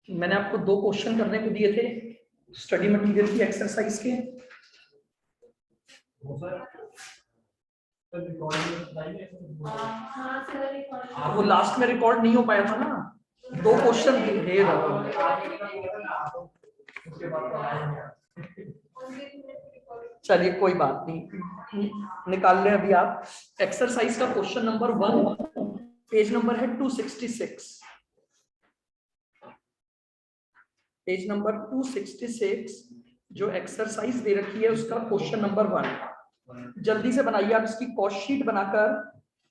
मैंने आपको 2 क्वेश्चन करने को दिए थे स्टडी मटेरियल की एक्सरसाइज के। वो लास्ट में रिकॉर्ड नहीं हो पाया था ना, 2 क्वेश्चन थे। चलिए कोई बात नहीं, निकाल लें अभी आप। एक्सरसाइज का क्वेश्चन नंबर 1, पेज नंबर है 266। पेज नंबर 266 जो एक्सरसाइज दे रखी है उसका क्वेश्चन नंबर 1। जल्दी से बनाइए आप इसकी कॉस्ट शीट बनाकर।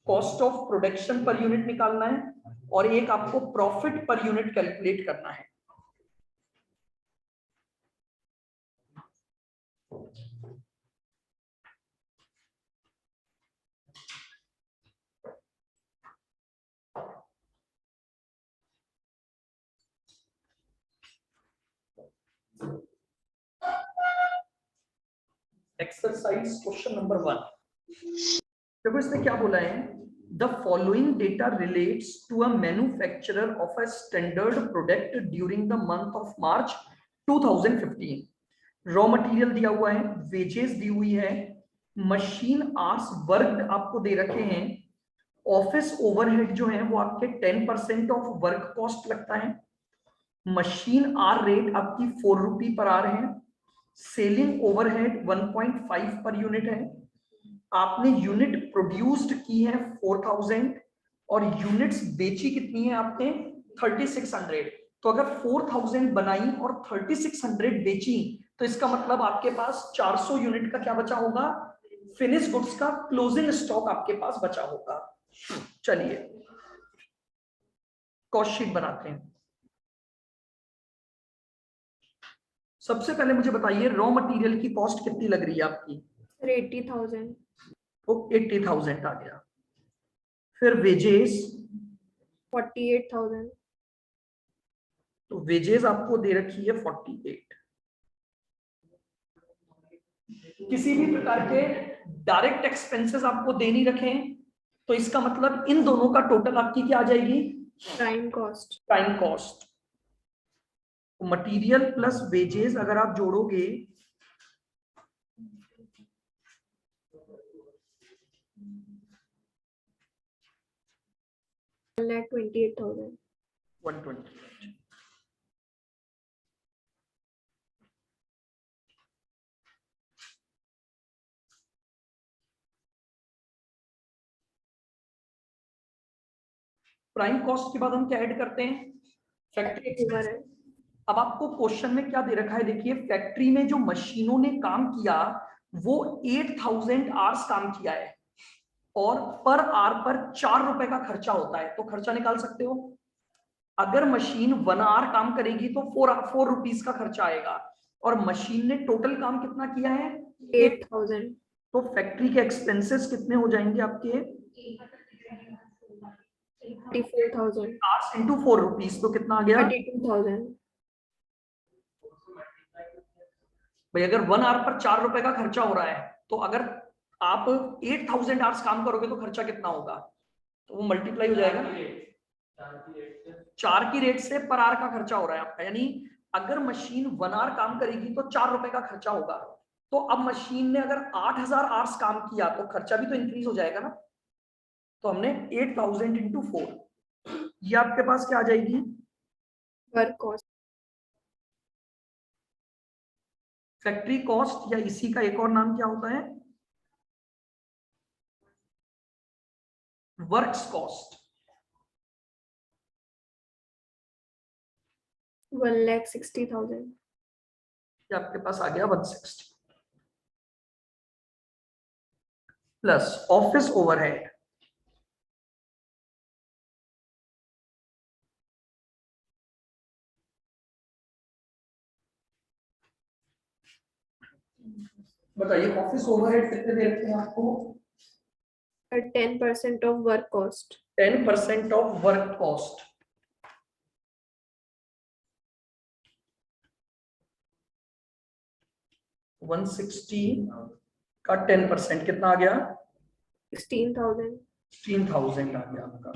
Cost of production per unit निकालना है और एक आपको प्रॉफिट पर यूनिट कैलकुलेट करना है। Exercise question number 1। देखो इसने क्या बोला है, the following data relates to a manufacturer of a standard product during the month of March 2015। Raw material दिया हुआ है, वेजेस दी हुई है, मशीन आवर्स वर्क आपको दे रखे हैं, ऑफिस ओवरहेड जो है वो आपके 10% ऑफ वर्क कॉस्ट लगता है, मशीन आर रेट आपकी 4 रुपी पर आर है, सेलिंग ओवरहेड 1.5 पर यूनिट है, आपने यूनिट प्रोड्यूस्ड की है 4000 और यूनिट्स बेची कितनी है आपने 3600। तो अगर 4000 बनाई और 3600 बेची तो इसका मतलब आपके पास 400 यूनिट का क्या बचा होगा, फिनिश गुड्स का क्लोजिंग स्टॉक आपके पास बचा होगा। चलिए कॉस्ट शीट बनाते हैं। सबसे पहले मुझे बताइए रॉ मटेरियल की कॉस्ट कितनी लग रही है आपकी? 80,000। तो 80,000 आ गया। फिर वेजेस 48,000। तो वेजेस आपको दे रखी है 48। किसी भी प्रकार के डायरेक्ट एक्सपेंसेस आपको दे नहीं रखे हैं, तो इसका मतलब इन दोनों का टोटल आपकी क्या आ जाएगी, prime cost. Prime cost. Material plus wages अगर आप जोड़ोगे लाख 28,000। 120। प्राइम कॉस्ट के बाद हम क्या ऐड करते हैं, फैक्ट्री एक्सपेंस। अब आपको क्वेश्चन में क्या दे रखा है, देखिए फैक्ट्री में जो मशीनों ने काम किया वो 8000 आवर्स काम किया है और पर आवर पर 4 रुपए का खर्चा होता है, तो खर्चा निकाल सकते हो। अगर मशीन 1 आवर काम करेगी तो 4 रुपीज का खर्चा आएगा और मशीन ने टोटल काम कितना किया है 8,000। तो फैक्ट्री के एक्सपेंसेस कितने हो जाएंगे आपके 34,000। आवर्स इंटू 4 रुपीज, तो कितना आ गया 32,000। भाई। अगर 1 आवर पर 4 रुपए का खर्चा हो रहा है तो अगर आप 8000 आवर्स काम करोगे तो खर्चा कितना होगा, तो वो मल्टीप्लाई हो जाएगा ना 4 की रेट से पर आवर का खर्चा हो रहा है आपका, यानी अगर मशीन 1 आवर काम करेगी तो 4 रुपए का खर्चा होगा। तो अब मशीन ने अगर 8000 आवर्स काम किया तो खर्चा भी तो इंक्रीज हो जाएगा ना। तो हमने 8000 इंटू 4, ये आपके पास क्या आ जाएगी वर्क कॉस्ट। फैक्ट्री कॉस्ट, या इसी का एक और नाम क्या होता है वर्क्स कॉस्ट। 1,60,000। ये आपके पास आ गया 160 प्लस ऑफिस ओवरहेड बताइए ऑफिस ओवरहेड कितने दे रखे हैं आपको 10% of work cost. 10% of work cost. One 160 का 10% कितना आ गया 16,000। 16,000 आ गया आपका।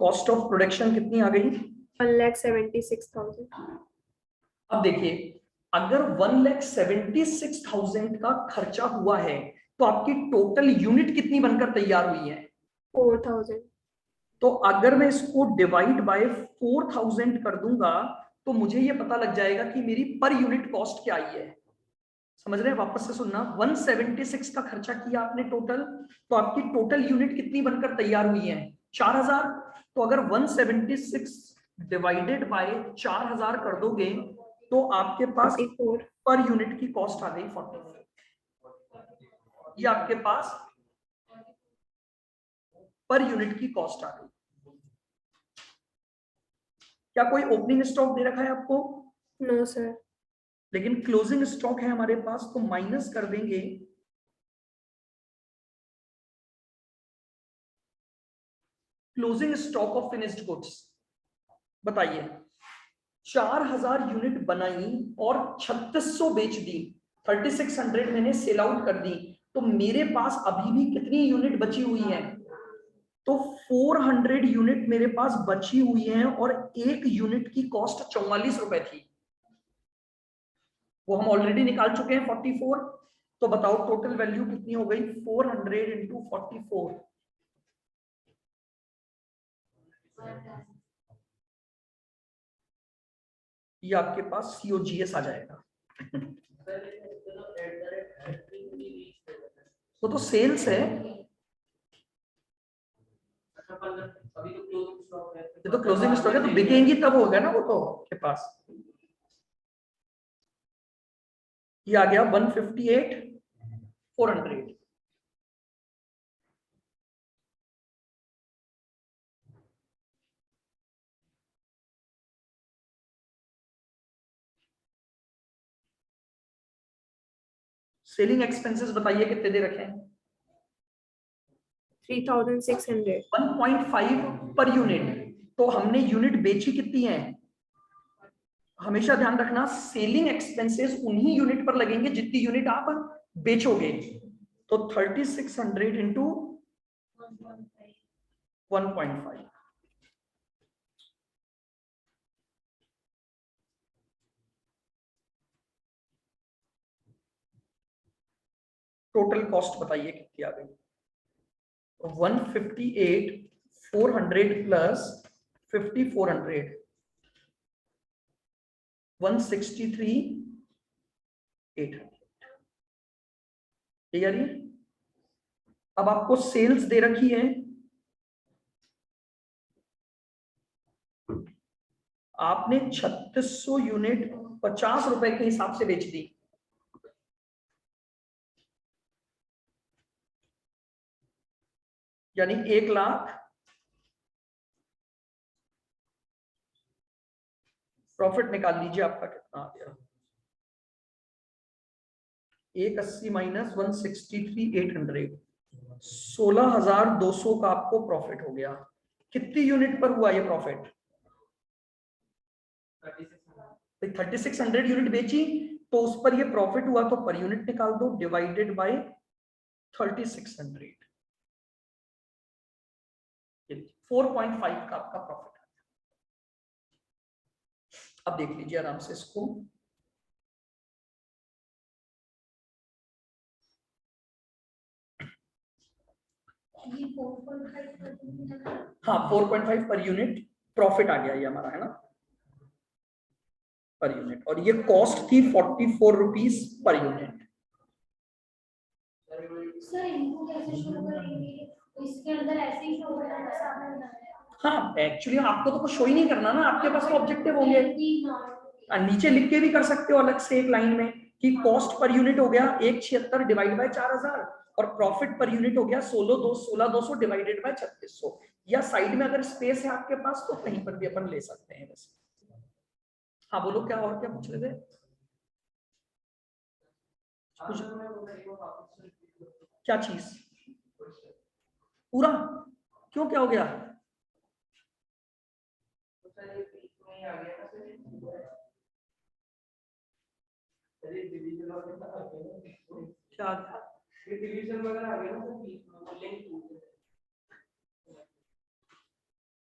कॉस्ट ऑफ प्रोडक्शन कितनी आ गई? 1,76,000. अब देखिए, अगर 1,76,000 का खर्चा हुआ है तो आपकी टोटल यूनिट कितनी बनकर तैयार हुई है? 4,000. तो अगर मैं इसको डिवाइड बाय 4,000 कर दूंगा तो मुझे ये पता लग जाएगा कि मेरी पर यूनिट कॉस्ट क्या आई है। समझ रहे हैं? वापस से सुनना, 176 का खर्चा किया आपने टोटल, तो आपकी टोटल यूनिट कितनी बनकर तैयार हुई है? 4,000। तो अगर 176 डिवाइडेड बाय 4,000 कर दोगे तो आपके पास 44. पर यूनिट की कॉस्ट आ गई 44। ये आपके पास पर यूनिट की कॉस्ट आ गई। क्या कोई ओपनिंग स्टॉक दे रखा है आपको? No sir. लेकिन क्लोजिंग स्टॉक है हमारे पास, तो माइनस कर देंगे closing stock of finished goods. बताइए, 4,000 यूनिट बनाई और 3,600 बेच दी, 3,600 मैंने सेल आउट कर दी, तो मेरे पास अभी भी कितनी यूनिट बची हुई है? तो 400 यूनिट मेरे पास बची हुई है और एक यूनिट की कॉस्ट 44 रुपए थी, वो हम ऑलरेडी निकाल चुके हैं 44। तो बताओ टोटल वैल्यू कितनी हो गई? 400 इंटू 44। ये आपके पास सीओजीएस आ जाएगा। वो तो सेल्स है, ये तो क्लोजिंग स्टॉक है, तो बिकेंगी तब होगा ना वो तो के पास। ये आ गया 158,400। सेलिंग एक्सपेंसेस बताइए कितने दे रखे हैं? 3,600. 1.5 पर यूनिट। तो हमने यूनिट बेची कितनी है? हमेशा ध्यान रखना, सेलिंग एक्सपेंसेस उन्हीं यूनिट पर लगेंगे जितनी यूनिट आप बेचोगे। तो 3,600 इंटू 1.5, टोटल कॉस्ट बताइए कितनी आ गई? 158,400 प्लस 5,400, 163,800। ठीक है जी। अब आपको सेल्स दे रखी है, आपने 3,600 यूनिट 50 रुपए के हिसाब से बेच दी, यानी 1,00,000 प्रॉफिट निकाल लीजिए आपका कितना आ गया? 180 माइनस 163,800, 16,200 का आपको प्रॉफिट हो गया। कितनी यूनिट पर हुआ ये प्रॉफिट? 3,600 यूनिट बेची तो उस पर ये प्रॉफिट हुआ, तो पर यूनिट निकाल दो, डिवाइडेड बाय 3,600, 4.5 का आपका प्रॉफिट। अब देख लीजिए आराम से इसको, हाँ 4.5 पर यूनिट प्रॉफिट आ गया ये हमारा, है ना, पर यूनिट। और ये कॉस्ट थी 44 रुपीज पर यूनिट। सर इनको कैसे शो करेंगे? इसके अंदर ऐसे ही शो करना जैसा आपने बताया। हाँ एक्चुअली आपको तो कुछ शो ही नहीं करना ना, आपके पास तो ऑब्जेक्टिव होंगे। नीचे लिख के भी कर सकते हो अलग से एक लाइन में कि कॉस्ट पर यूनिट हो गया 176 डिवाइड बाय 4,000 और प्रॉफिट पर यूनिट हो गया 16,200 डिवाइडेड बाय 3,600। या साइड में अगर स्पेस है आपके पास तो कहीं पर भी अपन ले सकते हैं वैसे। हाँ बोलो, क्या और क्या पूछ रहे थे? कुछ क्या चीज? पूरा क्यों, क्या हो गया? क्या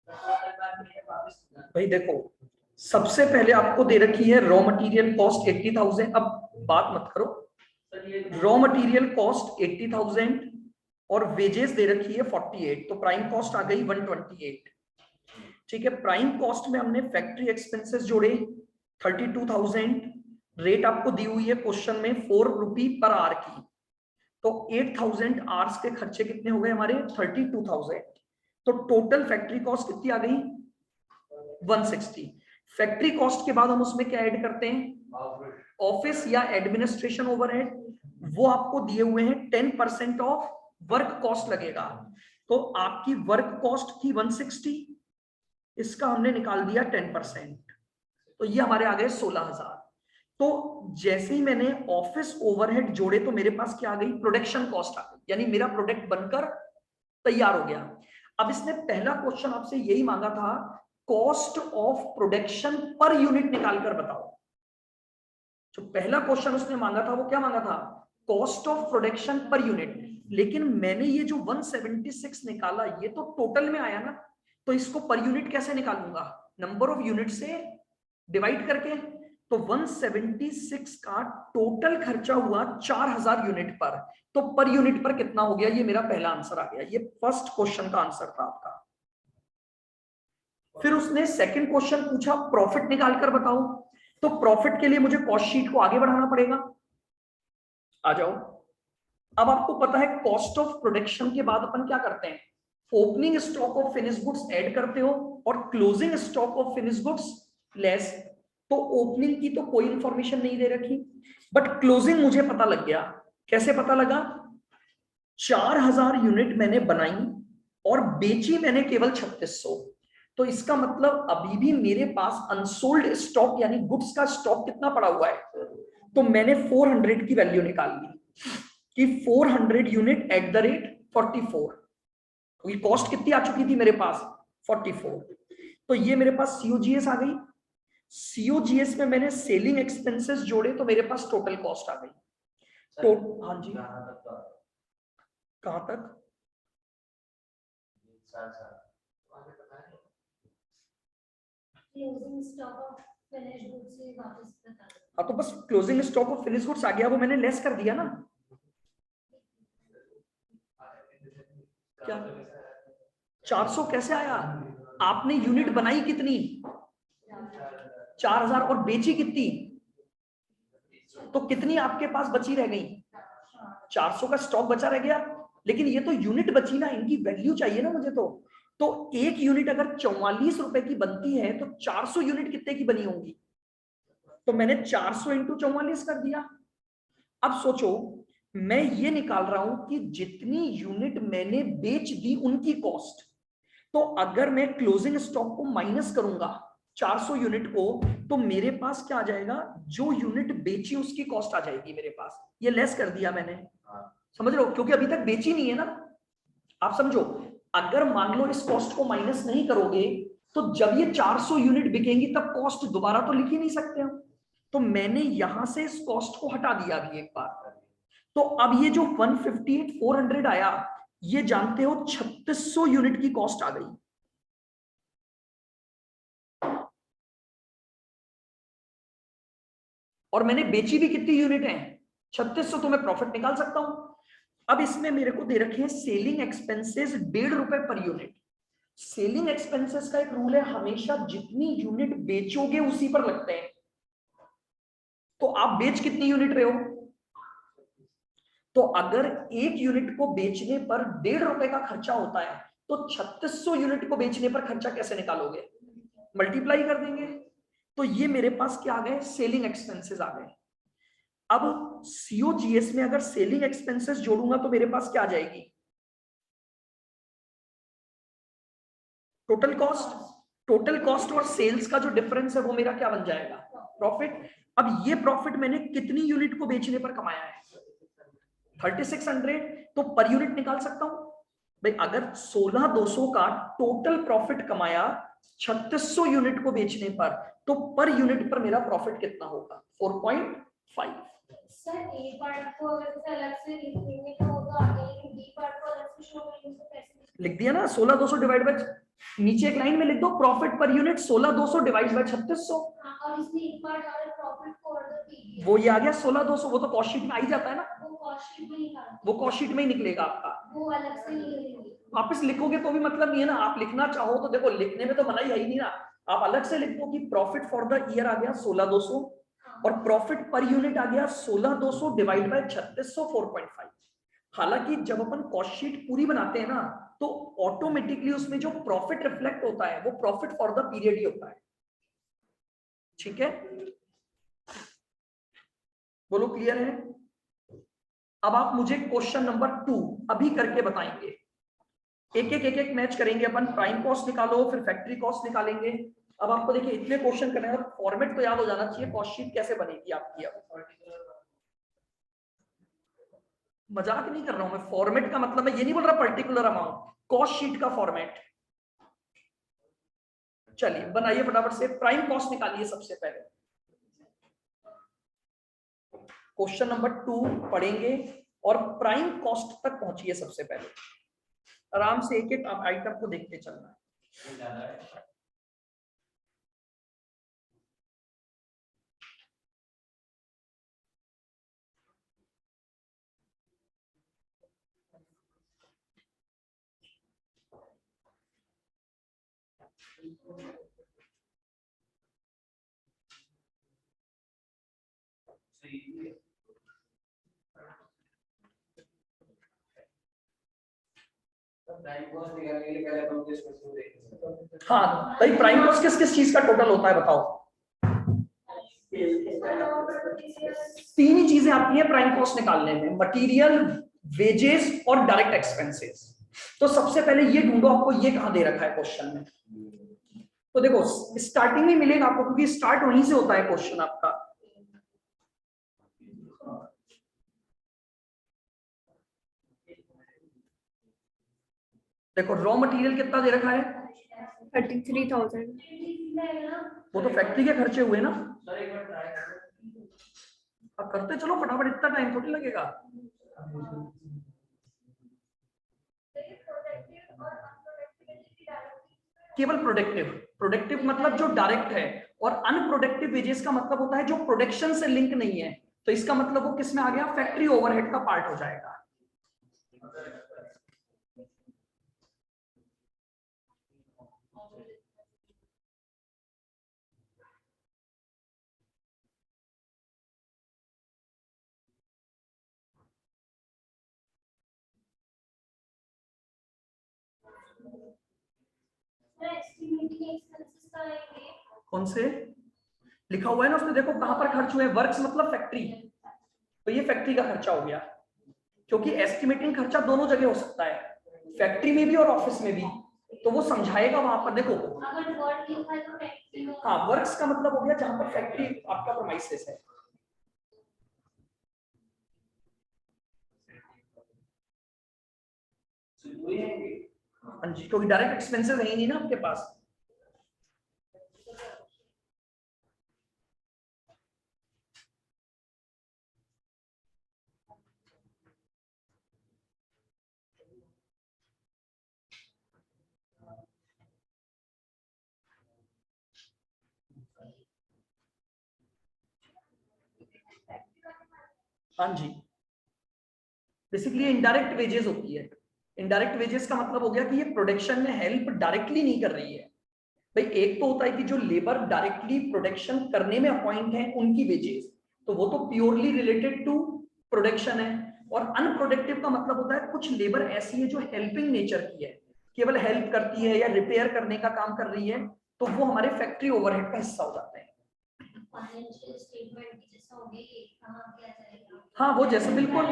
भाई देखो, सबसे पहले आपको दे रखी है रॉ मटेरियल कॉस्ट 80,000। अब बात मत करो, रॉ मटेरियल कॉस्ट 80,000 और वेजेस दे रखी है 48, तो प्राइम कॉस्ट आ गई 128। ठीक है, प्राइम कॉस्ट में हमने फैक्ट्री एक्सपेंसेस जोड़े 32,000, रेट आपको दी हुई है क्वेश्चन में 4 रुपी पर आवर की, तो 8,000 आवर्स के खर्चे कितने हो गए हमारे 32,000। तो टोटल फैक्ट्री कॉस्ट कितनी आ गई 160। फैक्ट्री कॉस्ट के बाद हम उसमें क्या ऐड करते हैं, ऑफिस या एडमिनिस्ट्रेशन ओवरहेड, वो आपको दिए हुए हैं 10% ऑफ वर्क कॉस्ट लगेगा। तो आपकी वर्क कॉस्ट थी 160, इसका हमने निकाल दिया 10%, तो ये हमारे आ गए 16,000। तो जैसे ही मैंने ऑफिस ओवरहेड जोड़े तो मेरे पास क्या आ गई, प्रोडक्शन कॉस्ट आ गई, यानी मेरा प्रोडक्ट बनकर तैयार हो गया। अब इसने पहला क्वेश्चन आपसे यही मांगा था, cost of production per unit निकाल कर बताओ। जो पहला क्वेश्चन उसने मांगा था वो क्या मांगा था, cost of production per unit. लेकिन मैंने ये जो 176 निकाला ये तो टोटल में आया ना, तो इसको पर यूनिट कैसे निकालूंगा, नंबर ऑफ यूनिट से डिवाइड करके। तो 176 का टोटल खर्चा हुआ 4,000 यूनिट पर, तो पर यूनिट पर कितना हो गया, ये मेरा पहला आंसर आ गया। ये फर्स्ट क्वेश्चन का आंसर था आपका। फिर उसने सेकंड क्वेश्चन पूछा प्रॉफिट निकाल कर बताओ, तो प्रॉफिट के लिए मुझे कॉस्ट शीट को आगे बढ़ाना पड़ेगा। आ जाओ, अब आपको पता है कॉस्ट ऑफ प्रोडक्शन के बाद अपन क्या करते हैं, opening stock of finish goods add करते हो और closing stock of finish goods less. तो ओपनिंग की तो कोई इंफॉर्मेशन नहीं दे रखी, बट क्लोजिंग मुझे पता लग गया। कैसे पता लगा, 4,000 यूनिट मैंने बनाई और बेची मैंने केवल 3600, तो इसका मतलब अभी भी मेरे पास अनसोल्ड स्टॉक यानी गुड्स का स्टॉक कितना पड़ा हुआ है। तो मैंने 400 की वैल्यू निकाल ली कि 400 यूनिट एट द रेट 44, तो कॉस्ट कितनी आ चुकी थी मेरे पास 44। तो ये मेरे पास सीओजीएस आ गई, सीओजीएस में मैंने सेलिंग एक्सपेंसेस जोड़े तो मेरे पास टोटल कॉस्ट आ गई। तो हाँ जी, कहां तक, closing stock of finished goods से वापस बता दो। हाँ तो बस closing stock of finish goods आ गया, वो मैंने लेस कर दिया ना। क्या 400 कैसे आया, आपने यूनिट बनाई कितनी 4,000 और बेची कितनी, तो कितनी आपके पास बची रह गई, 400 का स्टॉक बचा रह गया। लेकिन ये तो यूनिट बची ना, इनकी वैल्यू चाहिए ना मुझे। तो एक यूनिट अगर 44 रुपए की बनती है तो 400 यूनिट कितने की बनी होंगी, तो मैंने 400 इंटू 44 कर दिया। अब सोचो, मैं ये निकाल रहा हूं कि जितनी यूनिट मैंने बेच दी उनकी कॉस्ट, तो अगर मैं क्लोजिंग स्टॉक को माइनस करूंगा 400 यूनिट को, तो मेरे पास क्या आ जाएगा, जो यूनिट बेची उसकी कॉस्ट आ जाएगी मेरे पास। ये लेस कर दिया मैंने, समझ रहे हो, क्योंकि अभी तक बेची नहीं है ना। आप समझो, अगर मान लो इस कॉस्ट को माइनस नहीं करोगे तो जब ये 400 यूनिट बिकेंगी तब कॉस्ट दोबारा तो लिख ही नहीं सकते हम। तो मैंने यहां से इस कॉस्ट को हटा दिया अभी एक बार। तो अब ये जो 158,400 आया, ये जानते हो 3600 यूनिट की कॉस्ट आ गई। और मैंने बेची भी कितनी यूनिट है 3600, तो मैं प्रॉफिट निकाल सकता हूं। अब इसमें मेरे को दे रखे हैं सेलिंग एक्सपेंसेस 1.5 रुपए पर यूनिट। सेलिंग एक्सपेंसेस का एक रूल है, हमेशा जितनी यूनिट बेचोगे उसी पर लगते हैं। तो आप बेच कितनी यूनिट रहे हो, तो अगर एक यूनिट को बेचने पर 1.5 रुपए का खर्चा होता है, तो 3600 यूनिट को बेचने पर खर्चा कैसे निकालोगे, मल्टीप्लाई कर देंगे। तो ये मेरे पास क्या आ गए, सेलिंग एक्सपेंसेस आ गए। अब सीओजीएस में अगर सेलिंग एक्सपेंसेस जोड़ूंगा तो मेरे पास क्या आ जाएगी, टोटल कॉस्ट। टोटल कॉस्ट और सेल्स का जो डिफरेंस है वो मेरा क्या बन जाएगा, प्रॉफिट। अब ये प्रॉफिट मैंने कितनी यूनिट को बेचने पर कमाया है 3600, तो पर यूनिट निकाल सकता हूं भाई। अगर 16,200 का टोटल प्रॉफिट कमाया 3600 यूनिट को बेचने पर, तो पर यूनिट पर मेरा प्रॉफिट कितना होगा 4.5। सर ए पार्ट को अगर अलग से लिखेंगे तो वो तो आगे, लेकिन बी पार्ट को अलग से शो करेंगे तो कैसे? लिख दिया ना 16,200 डिवाइड बाय, नीचे एक लाइन में लिख दो profit per unit 16,200 divide by 3600। हाँ, और इसमें एक बार डाला प्रॉफिट फॉर द पीरियड, वो ये आ गया 16,200, वो तो कॉस्ट शीट में आ ही जाता है ना, वो कॉस्ट शीट में निकालते वो कॉस्ट शीट में ही निकलेगा आपका। वो अलग से निकलेंगे। वापस लिखोगे तो भी मतलब नहीं है ना, आप लिखना चाहो तो देखो लिखने में तो मनाही है ही नहीं ना, आप अलग से लिख दो कि प्रॉफिट फॉर द ईयर आ गया 16,200 और प्रॉफिट पर यूनिट आ गया 16,200 डिवाइड बाय 3600 4.5। हालांकि जब अपन कॉस्ट शीट पूरी बनाते हैं ना तो ऑटोमेटिकली उसमें जो प्रॉफिट रिफ्लेक्ट होता है वो प्रॉफिट फॉर द पीरियड ही होता है। ठीक है, बोलो क्लियर है? अब आप मुझे क्वेश्चन नंबर 2 अभी करके बताएंगे, एक एक मैच करेंगे अपन। प्राइम कॉस्ट निकालो, फिर फैक्ट्री कॉस्ट निकालेंगे। अब आपको देखिए इतने क्वेश्चन करने हैं, फॉर्मेट तो याद हो जाना चाहिए, कॉस्ट शीट कैसे बनेगी आपकी। अब मजाक नहीं कर रहा हूं मैं, फॉर्मेट का मतलब मैं ये नहीं बोल रहा पर्टिकुलर अमाउंट, कॉस्ट शीट का फॉर्मेट। चलिए बनाइए फटाफट से, प्राइम कॉस्ट निकालिए सबसे पहले। क्वेश्चन नंबर 2 पढ़ेंगे और प्राइम कॉस्ट तक पहुंचिए सबसे पहले। आराम से एक एक आइटम को देखते चलना है। हाँ भाई, प्राइम कॉस्ट किस किस चीज का टोटल होता है बताओ? तीन ही चीजें आती है प्राइम कॉस्ट निकालने में, मटेरियल, वेजेस और डायरेक्ट एक्सपेंसेस। तो सबसे पहले ये ढूंढो आपको ये कहां दे रखा है क्वेश्चन में। तो देखो स्टार्टिंग में मिलेगा आपको, क्योंकि स्टार्ट वहीं से होता है क्वेश्चन आपका। देखो रॉ मटेरियल कितना दे रखा है? 33,000। वो तो फैक्ट्री के खर्चे हुए ना। अब करते चलो फटाफट, इतना टाइम थोड़ी लगेगा। केवल प्रोडक्टिव, प्रोडक्टिव मतलब जो डायरेक्ट है, और अनप्रोडक्टिव वेजेस का मतलब होता है जो प्रोडक्शन से लिंक नहीं है। तो इसका मतलब वो किस में आ गया? फैक्ट्री ओवरहेड का पार्ट हो जाएगा। कौन से लिखा हुआ है ना उसमें, देखो कहां पर खर्च हुए, वर्क्स मतलब फैक्ट्री, तो ये फैक्ट्री का खर्चा हो गया। क्योंकि एस्टिमेटिंग खर्चा दोनों जगह हो सकता है, फैक्ट्री में भी और ऑफिस में भी, तो वो समझाएगा वहां पर। देखो हाँ, वर्क्स का मतलब हो गया जहां पर फैक्ट्री आपका प्रोमाइसेस है। हाँ जी, क्योंकि डायरेक्ट एक्सपेंसेस है ही नहीं ना आपके पास। हाँ जी, बेसिकली इनडायरेक्ट वेजेस होती है। इनडायरेक्ट वेजेस का मतलब हो गया कि ये प्रोडक्शन में हेल्प डायरेक्टली नहीं कर रही है। भाई एक तो होता है कि जो लेबर डायरेक्टली प्रोडक्शन करने में अपॉइंट है उनकी वेजेस, तो वो तो प्योरली रिलेटेड टू प्रोडक्शन है। और अनप्रोडक्टिव का मतलब होता है कुछ लेबर ऐसी है जो हेल्पिंग नेचर की है, केवल हेल्प करती है या रिपेयर करने का काम कर रही है, तो वो हमारे फैक्ट्री ओवरहेड का हिस्सा हो जाते हैं। हाँ वो जैसे बिल्कुल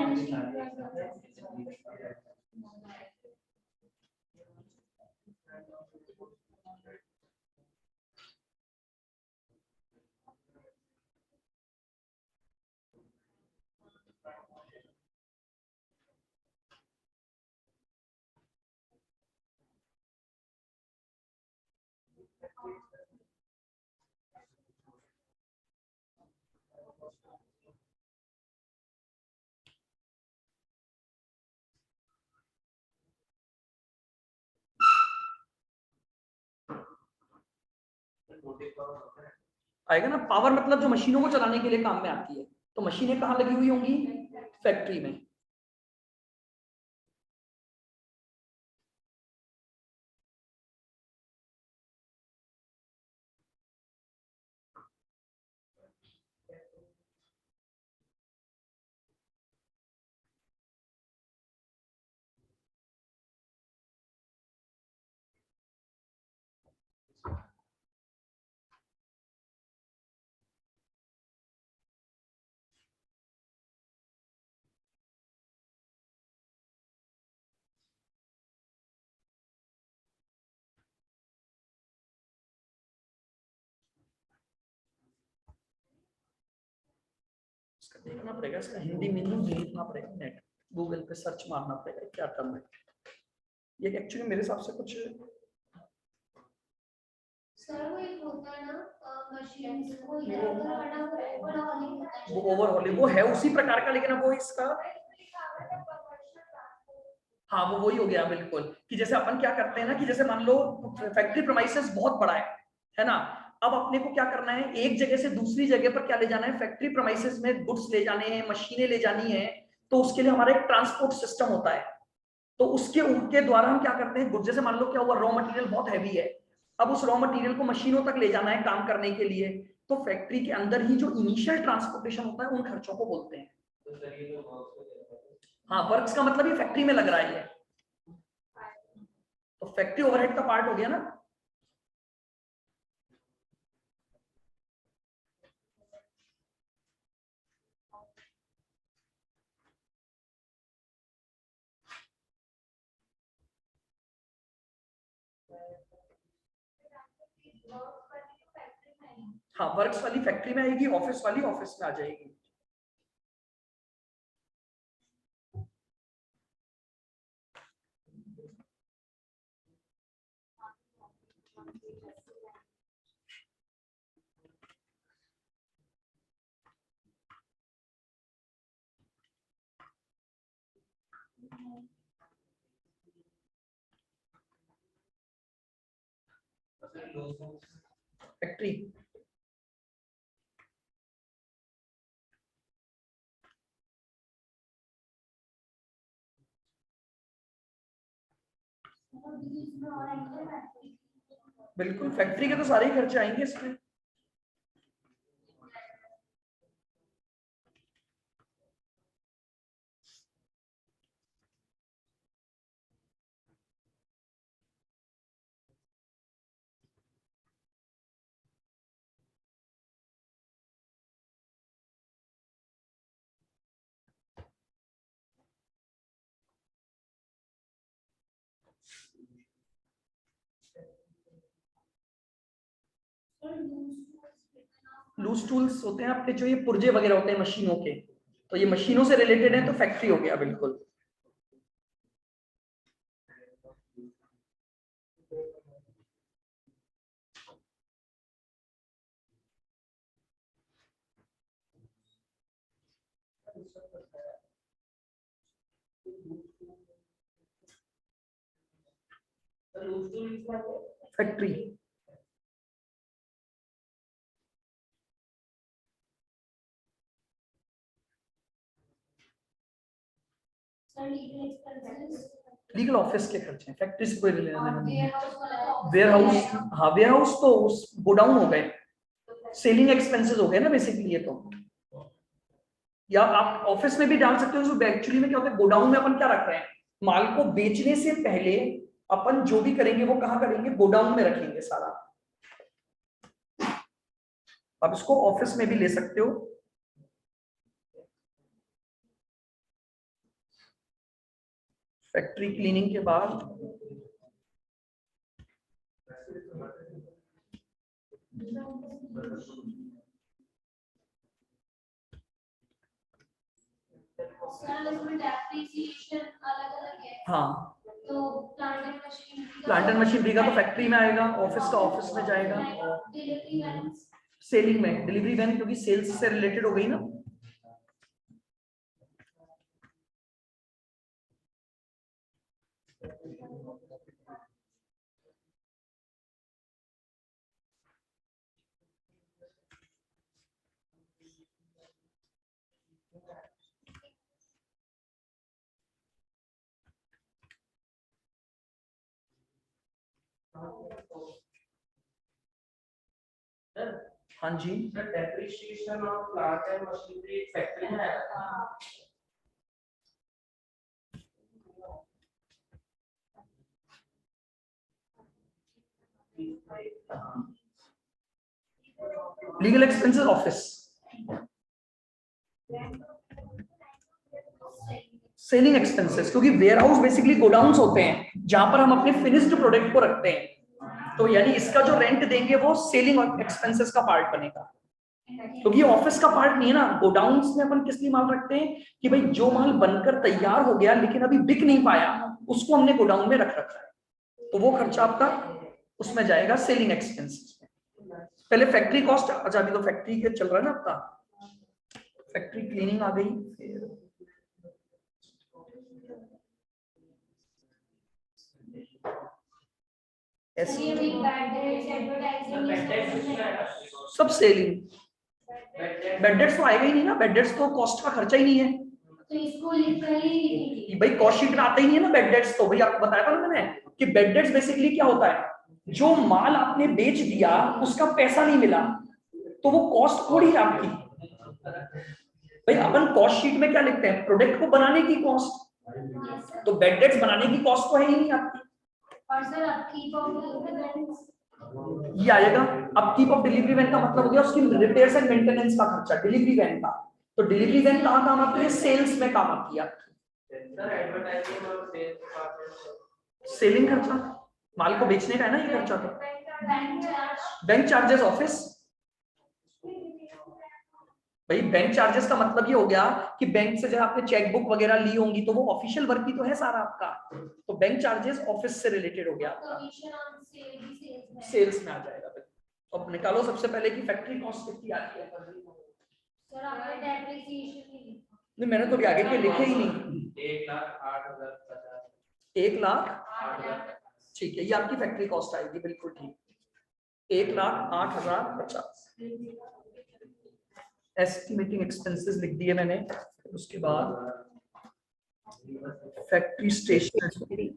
आएगा ना। पावर मतलब जो मशीनों को चलाने के लिए काम में आती है, तो मशीनें कहाँ लगी हुई होंगी? फैक्ट्री में। इसका देखना पड़ेगा, इसका हिंदी मीनिंग देखना पड़ेगा, नेट गूगल पे सर्च मारना पड़ेगा क्या टर्म है ये। एक्चुअली मेरे हिसाब से कुछ सर वो एक होता है ना मशीन वो इधर उधर हटा ओवरऑलिंग होता है, वो ओवरऑलिंग वो है उसी प्रकार का, लेकिन अब वो इसका हाँ वो वही हो गया बिल्कुल। कि जैसे अपन क्या करते हैं ना, कि जैसे मान लो फैक्ट्री प्रेमाइसेस बहुत बड़ा है ना। अब अपने को क्या करना है, एक जगह से दूसरी जगह पर क्या ले जाना है, फैक्ट्री प्रेमाइसेस में गुड्स ले जाने हैं, मशीनें ले जानी है। तो उसके लिए हमारा एक ट्रांसपोर्ट सिस्टम होता है। तो उसके द्वारा हम क्या करते हैं, गुड्स जैसे मान लो क्या हुआ, रॉ मटेरियल बहुत हैवी है। अब उस रॉ मटेरियल को मशीनों तक ले जाना है काम करने के लिए। तो फैक्ट्री के अंदर ही जो इनिशियल ट्रांसपोर्टेशन होता है, उन खर्चों को बोलते हैं। हाँ, वर्क्स का मतलब ही फैक्ट्री में लग रहा है ये। तो फैक्ट्री ओवरहेड का पार्ट हो गया ना। हाँ, वर्क्स वाली फैक्ट्री में आएगी, ऑफिस वाली ऑफिस में आ जाएगी। फैक्ट्री बिल्कुल, फैक्ट्री के तो सारे ही खर्चे आएंगे इसमें। लूज टूल्स होते हैं आपके, जो ये पुर्जे वगैरह होते हैं मशीनों के, तो ये मशीनों से रिलेटेड है, तो फैक्ट्री हो गया बिल्कुल। फैक्ट्री लीगल ऑफिस के खर्चे, फैक्ट्री से कोई लेना देना नहीं है। वेयर हाउस, हाँ वेयर हाउस तो उस गोडाउन हो गए, सेलिंग एक्सपेंसेस हो गए ना बेसिकली ये तो। या आप ऑफिस में भी डाल सकते हो। एक्चुअली में क्या होता है, गोडाउन में अपन क्या रख रहे हैं, माल को बेचने से पहले अपन जो भी करेंगे वो कहाँ करेंगे, गोडाउन में रखेंगे सारा। आप इसको ऑफिस में भी ले सकते हो। फैक्ट्री क्लीनिंग के बाद हाँ, तो प्लांट एंड मशीनरी का तो फैक्ट्री में आएगा, ऑफिस का ऑफिस में जाएगा। डिलीवरी वैन्स सेलिंग में डिलीवरी वैन, क्योंकि सेल्स से रिलेटेड हो गई ना। हाँ जी, depreciation of plant and machinery factory में है। Legal expenses office, selling expenses, क्योंकि वेयर हाउस बेसिकली गोडाउन्स होते हैं जहां पर हम अपने फिनिश्ड प्रोडक्ट को रखते हैं, तो यानी इसका जो रेंट देंगे वो सेलिंग एक्सपेंसेस का पार्ट बनेगा, क्योंकि ऑफिस का पार्ट नहीं है ना। गोडाउन्स में अपन किस लिए माल रखते हैं कि भाई जो माल बनकर तैयार हो गया लेकिन अभी बिक नहीं पाया उसको हमने गोडाउन में रख रखा है, तो वो खर्चा आपका उसमें जाएगा सेलिंग एक्सपेंसेस में। पहले फैक्ट्री कॉस्ट, अच्छा अभी तो फैक्ट्री के चल रहा है ना आपका, फैक्ट्री क्लीनिंग आ गई, फिर सब सेलिंग। बेड डेट्स तो आएगा ही नहीं ना, बेड डेट्स तो कॉस्ट का खर्चा ही नहीं है, तो इसको लिटरली भाई कॉस्ट शीट में आता ही नहीं है ना बेड डेट्स, तो भाई आपको बताया था ना मैंने कि बेड डेट्स बेसिकली क्या होता है, जो माल आपने बेच दिया उसका पैसा नहीं मिला तो वो कॉस्ट थोड़ी है आपकी। भाई अपन कॉस्ट शीट में क्या लिखते हैं, प्रोडक्ट को बनाने की कॉस्ट, तो बेड डेट्स बनाने की कॉस्ट तो है ही नहीं आपकी। और सर अपकीप ऑफ इवेंट्स ये आएगा, अपकीप ऑफ डिलीवरी वैन का मतलब हो गया उसकी रिपेयर्स एंड मेंटेनेंस का खर्चा डिलीवरी वैन का, तो डिलीवरी वैन कहाँ काम आती है, सेल्स में काम आती है। सर एडवर्टाइजिंग और सेल्स डिपार्टमेंट, सेलिंग खर्चा माल को बेचने का है ना ये खर्चा, तो bank charge, bank charges office, भाई बैंक चार्जेस का मतलब ये हो गया कि बैंक से जब आपने चेकबुक वगैरह ली होंगी तो वो ऑफिशियल वर्क ही तो है सारा आपका, तो बैंक चार्जेस ऑफिस से रिलेटेड हो गया आपका, कमीशन ऑन सेल भी सेल्स में सेल्स में आ जाएगा। अब निकालो सबसे पहले कि फैक्ट्री कॉस्ट कितनी आती है। सर आपने डेप्रिसिएशन नहीं लिखा। नहीं मैंने तो अभी आगे के लिखे ही नहीं। 1,08,050, 1,08,000, ठीक है, ये आपकी फैक्ट्री कॉस्ट आएगी, बिल्कुल ठीक, 1,08,050। एस्टिमेटिंग एक्सपेंसेस लिख दिए मैंने, उसके बाद फैक्ट्री स्टेशनरी,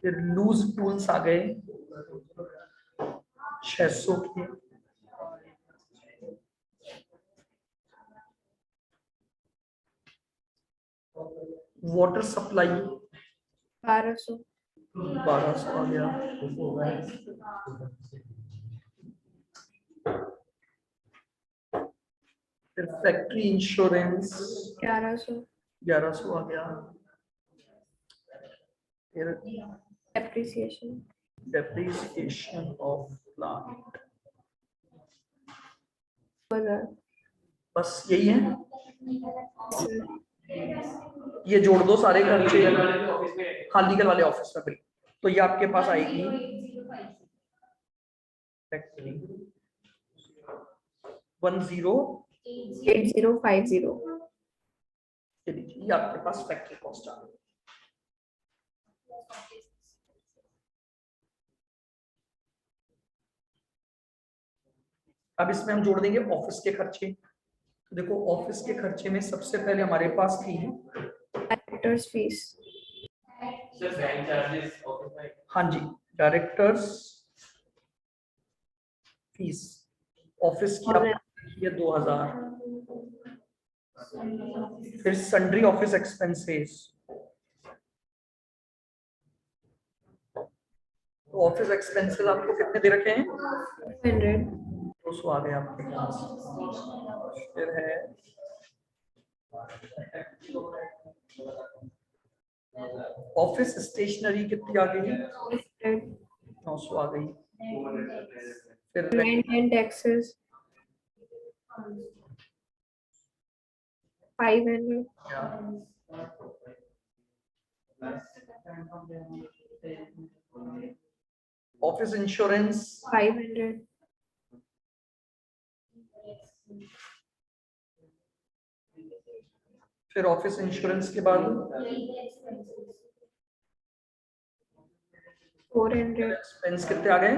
फिर लूज टूल्स आ गए 600 के, वाटर सप्लाई 1200, 1200 आ गया, फिर फैक्ट्री इंश्योरेंस 1100, 1100 आ गया, फिर डेप्रिसिएशन डेप्रिसिएशन ऑफ प्लांट, 1000, बस यही है, ये जोड़ दो सारे खर्चे, ऑफिस में हाँ लीगल वाले ऑफिस में बिल्कुल, तो ये आपके पास आएगी 10,805 फैक्ट्री 10, 8050, ये आपके पास फैक्ट्री कॉस्ट आ गई। अब इसमें हम जोड़ देंगे ऑफिस के खर्चे, तो देखो ऑफिस के खर्चे में सबसे पहले हमारे पास थी, directors fees, sir bank charges office में, हाँ जी, डायरेक्टर्स फीस ऑफिस की आपकी 2000, फिर सन्ड्री ऑफिस एक्सपेंसेस, तो ऑफिस एक्सपेंसेस आपको कितने दे रखे हैं, 100, 200 आ गए आपके पास, फिर है ऑफिस स्टेशनरी कितनी आ गई, 900 आ गई, फिर rent and taxes 500, office insurance 500, फिर ऑफिस इंश्योरेंस के बाद Legal expenses. 400. एक्सपेंस कितने आ गए?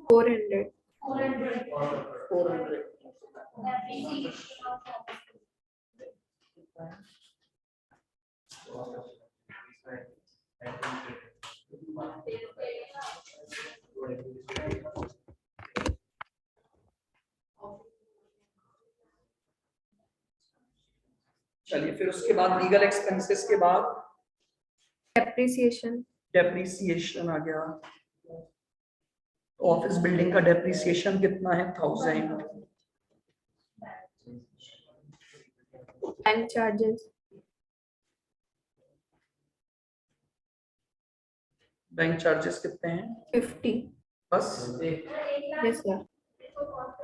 400. 400. 400. Depreciation of office. चलिए फिर उसके बाद लीगल एक्सपेंसेस के बाद Depreciation. डेप्रिसिएशन आ गया। ऑफिस बिल्डिंग का डेप्रिसिएशन कितना है? 1000। Bank charges. बैंक चार्जेस कितने हैं? 50. बस। Yes, sir.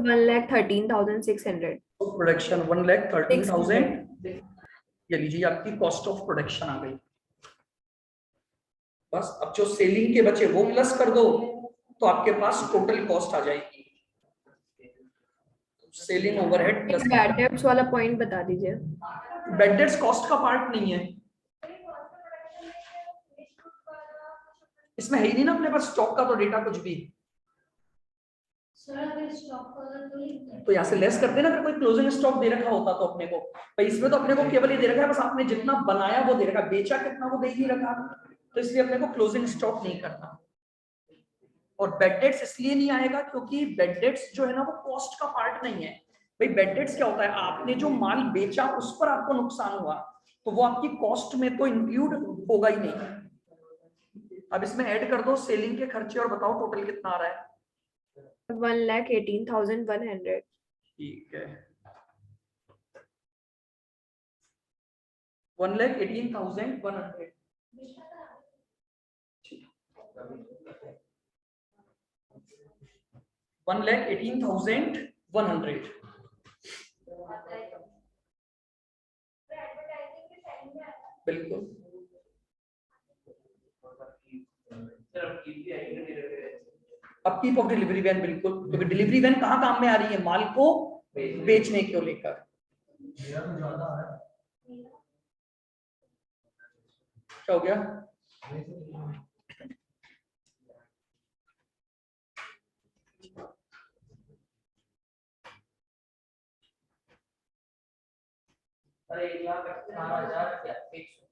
1,13,600. प्रोडक्शन 1,13,000। ये लीजिए आपकी कॉस्ट ऑफ प्रोडक्शन आ गई। बस अब जो सेलिंग के बचे वो प्लस कर दो तो आपके पास टोटल कॉस्ट आ जाएगी। Selling overhead plus bad debts वाला पॉइंट बता दीजिए। बैड डेट्स कॉस्ट का पार्ट नहीं है, इसमें है ही नहीं ना अपने पास स्टॉक का तो डेटा कुछ भी। सर अगर स्टॉक का अगर कोई तो यहाँ से लेस करते ना, अगर कोई क्लोजिंग स्टॉक दे रखा होता तो अपने को भाई, इसमें तो अपने को केवल ये दे रखा है बस आपने जितना बनाया वो दे रखा, बेचा कितना वो दे ही रखा, तो इसलिए अपने को क्लोजिंग स्टॉक नहीं करना। और बेड डेट्स इसलिए नहीं आएगा क्योंकि बेड डेट्स जो है ना वो कॉस्ट का पार्ट नहीं है। भाई बेड डेट्स क्या होता है, आपने जो माल बेचा उस पर आपको नुकसान हुआ तो वो आपकी कॉस्ट में तो इंक्लूड होगा ही नहीं। अब इसमें ऐड कर दो सेलिंग के खर्चे और बताओ टोटल कितना आ रहा है। 1,18,100. ठीक है, 1,18,100। 1,18,100 बिल्कुल। अपकीप ऑफ डिलीवरी वैन बिल्कुल, क्योंकि डिलीवरी वैन कहाँ काम में आ रही है, माल को बेचने को लेकर। क्या हो गया?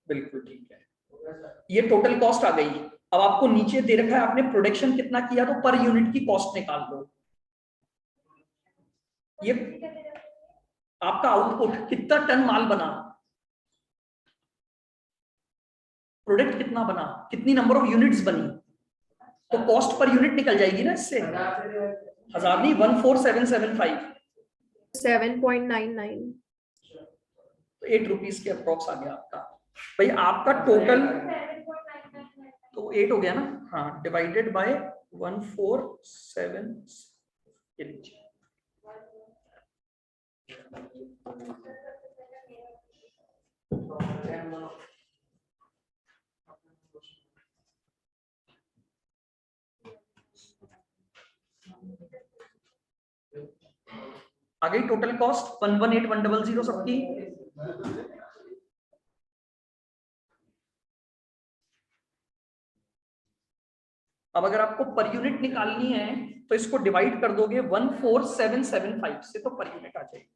बिल्कुल ठीक है, ये टोटल कॉस्ट आ गई। अब आपको नीचे दे रखा है आपने प्रोडक्शन कितना किया तो पर यूनिट की कॉस्ट निकाल लो। ये आपका आउटपुट कितना टन माल बना, प्रोडक्ट कितना बना, कितनी नंबर ऑफ यूनिट्स बनी, तो कॉस्ट पर यूनिट निकल जाएगी ना इससे। 1000 नहीं, 14775, 7.99. तो 8 रुपीज के अप्रोक्स आ गया आपका। भाई आपका टोटल तो 8 हो गया ना, हाँ, डिवाइडेड बाय 147 के नीचे। आ गई टोटल कॉस्ट 118,100 सबकी। अब अगर आपको पर यूनिट निकालनी है तो इसको डिवाइड कर दोगे 14775 से तो पर यूनिट आ जाएगी।